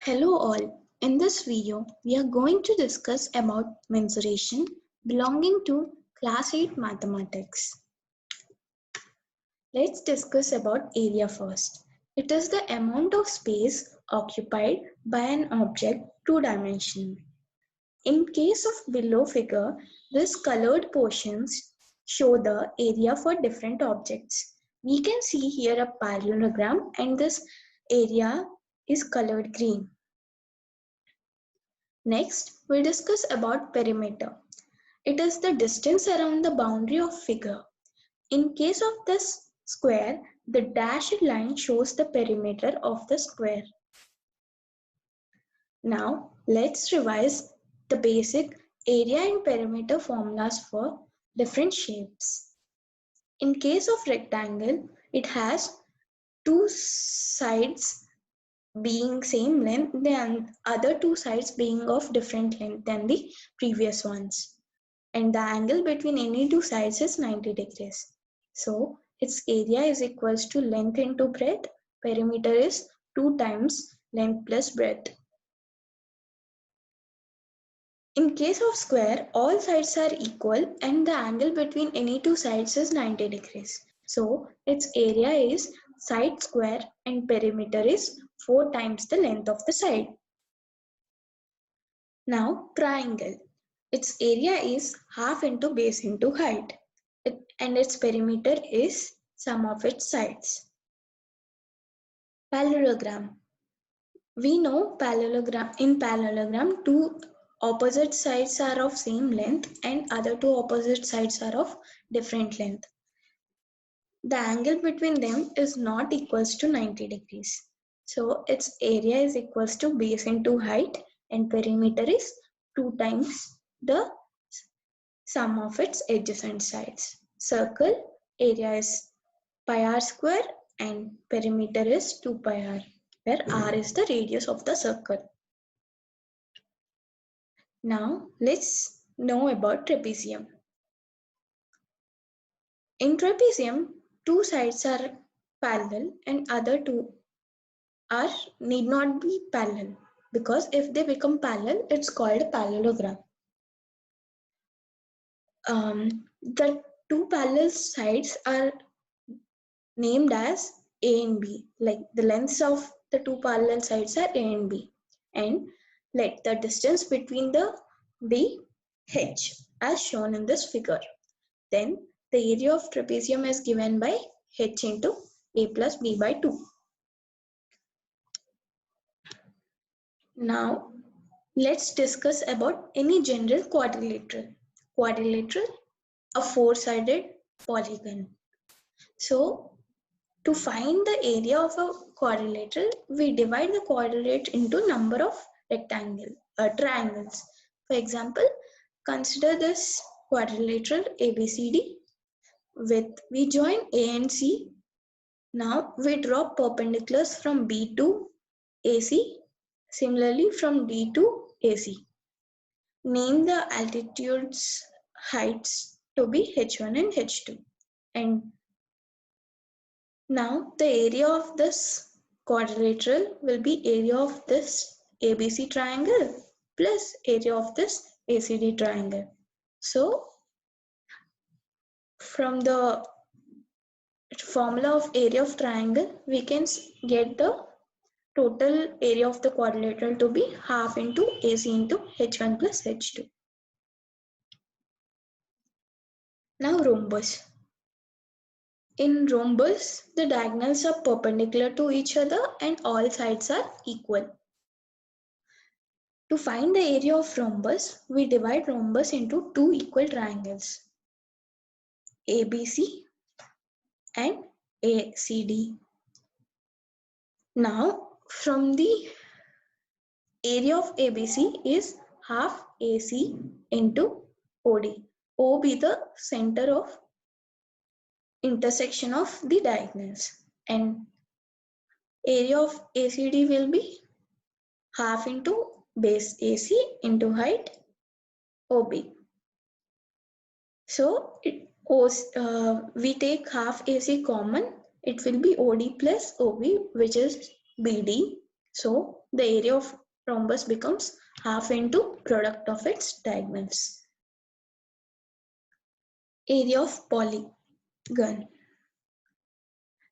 Hello all. In this video, we are going to discuss about mensuration belonging to class 8 mathematics. Let's discuss about area first. It is the amount of space occupied by an object two-dimensional. In case of below figure, these colored portions show the area for different objects. We can see here a parallelogram and this area is colored green. Next, we'll discuss about perimeter. It is the distance around the boundary of figure. In case of this square, the dashed line shows the perimeter of the square. Now, let's revise the basic area and perimeter formulas for different shapes. In case of rectangle, it has two sides being same length, the other two sides being of different length than the previous ones. And the angle between any two sides is 90 degrees. So its area is equals to length into breadth. Perimeter is 2 times length plus breadth. In case of square, all sides are equal and the angle between any two sides is 90 degrees. So its area is side square and perimeter is 4 times the length of the side. Now triangle. Its area is half into base into height and its perimeter is sum of its sides. Parallelogram. We know in parallelogram two opposite sides are of same length and other two opposite sides are of different length. The angle between them is not equals to 90 degrees. So its area is equals to base into height and perimeter is 2 times the sum of its adjacent sides. Circle, area is pi r square and perimeter is 2 pi r, where r is the radius of the circle. Now let's know about trapezium. In trapezium, two sides are parallel and other two need not be parallel, because if they become parallel, it's called a parallelogram. The two parallel sides are named as A and B, like the lengths of the two parallel sides are A and B, and let the distance between the be h as shown in this figure. Then the area of trapezium is given by h into a plus b by 2. Now let's discuss about any general quadrilateral. Quadrilateral, a four-sided polygon. So to find the area of a quadrilateral, we divide the quadrilate into number of triangles. For example, consider this quadrilateral ABCD with we join A and C. Now we draw perpendiculars from B to AC, similarly from D to AC. Name the altitudes, heights to be H1 and H2. And now the area of this quadrilateral will be area of this ABC triangle plus area of this ACD triangle. So from the formula of area of triangle, we can get the total area of the quadrilateral to be half into AC into H1 plus H2. Now rhombus. In rhombus, the diagonals are perpendicular to each other and all sides are equal. To find the area of rhombus, we divide rhombus into two equal triangles, ABC and ACD. Now, from the area of ABC is half AC into OD. O be the center of intersection of the diagonals, and area of ACD will be half into base AC into height OB. So we take half AC common, it will be OD plus OB, which is BD, So the area of rhombus becomes half into product of its diagonals. Area of polygon.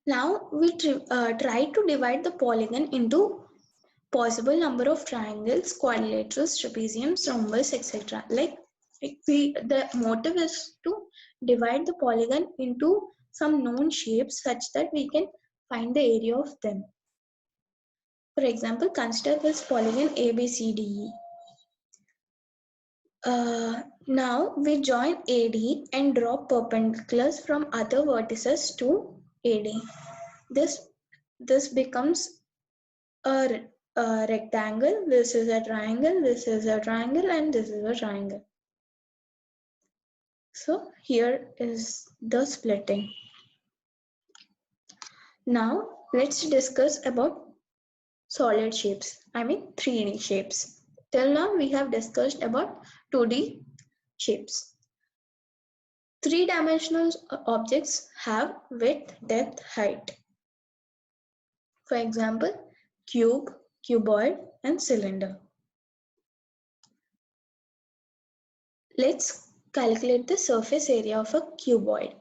Now we try to divide the polygon into possible number of triangles, quadrilaterals, trapeziums, rhombus, etc. Like the motive is to divide the polygon into some known shapes such that we can find the area of them. For example, consider this polygon ABCDE. Now we join AD and draw perpendiculars from other vertices to AD. This becomes a rectangle, this is a triangle, this is a triangle, and this is a triangle. So here is the splitting. Now let's discuss about solid shapes, I mean 3D shapes. Till now we have discussed about 2D shapes. Three-dimensional objects have width, depth, height. For example, cube, cuboid, and cylinder. Let's calculate the surface area of a cuboid.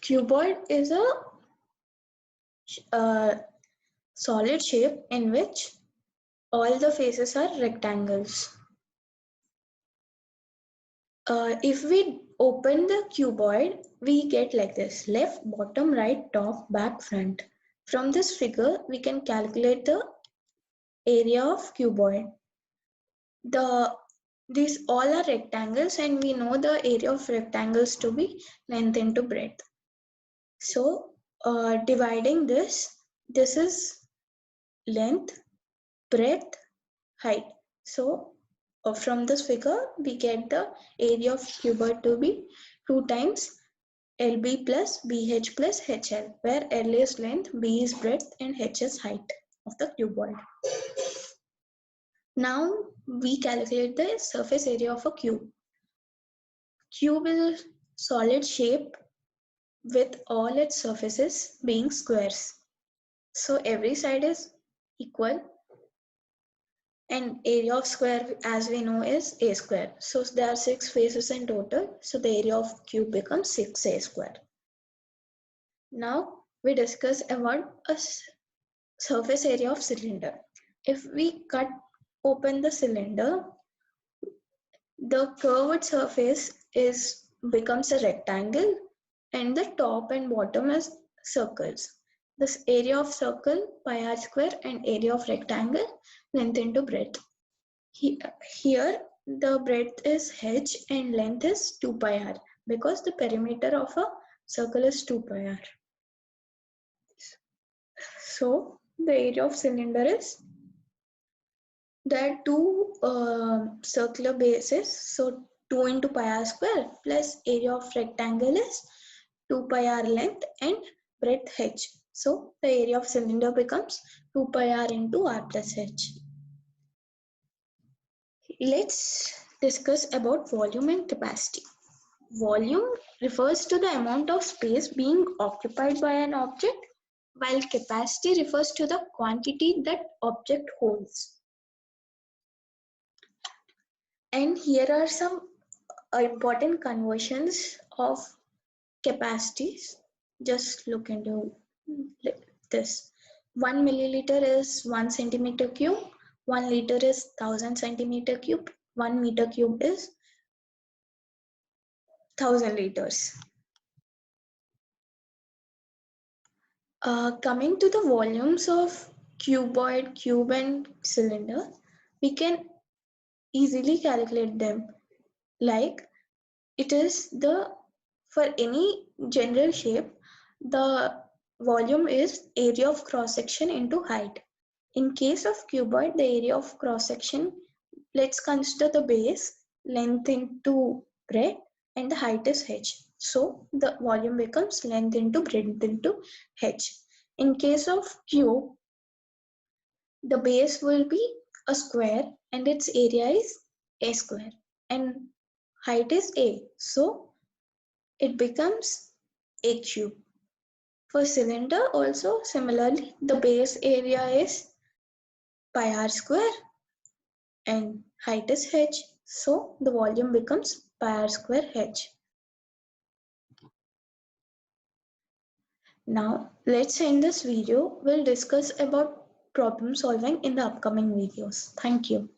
Cuboid is a solid shape in which all the faces are rectangles. If we open the cuboid, we get like this: left, bottom, right, top, back, front. From this figure, we can calculate the area of cuboid. These all are rectangles, and we know the area of rectangles to be length into breadth. So dividing this is length, breadth, height. So from this figure, we get the area of cuboid to be 2 times LB plus BH plus HL, where L is length, B is breadth, and H is height of the cuboid. Now we calculate the surface area of a cube. Cube is a solid shape with all its surfaces being squares. So every side is equal, and area of square, as we know, is a square. So there are 6 faces in total. So the area of cube becomes 6a square. Now we discuss about a surface area of cylinder. If we cut open the cylinder, the curved surface becomes a rectangle, and the top and bottom is circles. This area of circle pi r square and area of rectangle length into breadth. Here the breadth is h and length is 2 pi r because the perimeter of a circle is 2 pi r. So the area of cylinder is, there are two circular bases, so 2 into pi r square plus area of rectangle is 2 pi r length and breadth h. So the area of cylinder becomes 2 pi r into r plus h. Let's discuss about volume and capacity. Volume refers to the amount of space being occupied by an object, while capacity refers to the quantity that object holds. And here are some important conversions of capacities. Just look into this. 1 milliliter is 1 centimeter cube, 1 liter is 1000 centimeter cube, 1 meter cube is 1000 liters. Coming to the volumes of cuboid, cube, and cylinder, we can easily calculate them. Like it is for any general shape, the volume is area of cross section into height. In case of cuboid, the area of cross section, let's consider the base, length into breadth, and the height is h. So the volume becomes length into breadth into h. In case of cube, the base will be a square and its area is a square and height is a. So it becomes a cube. For cylinder also similarly, the base area is pi r square, and height is h. So the volume becomes pi r square h. Now let's end this video. We'll discuss about problem solving in the upcoming videos. Thank you.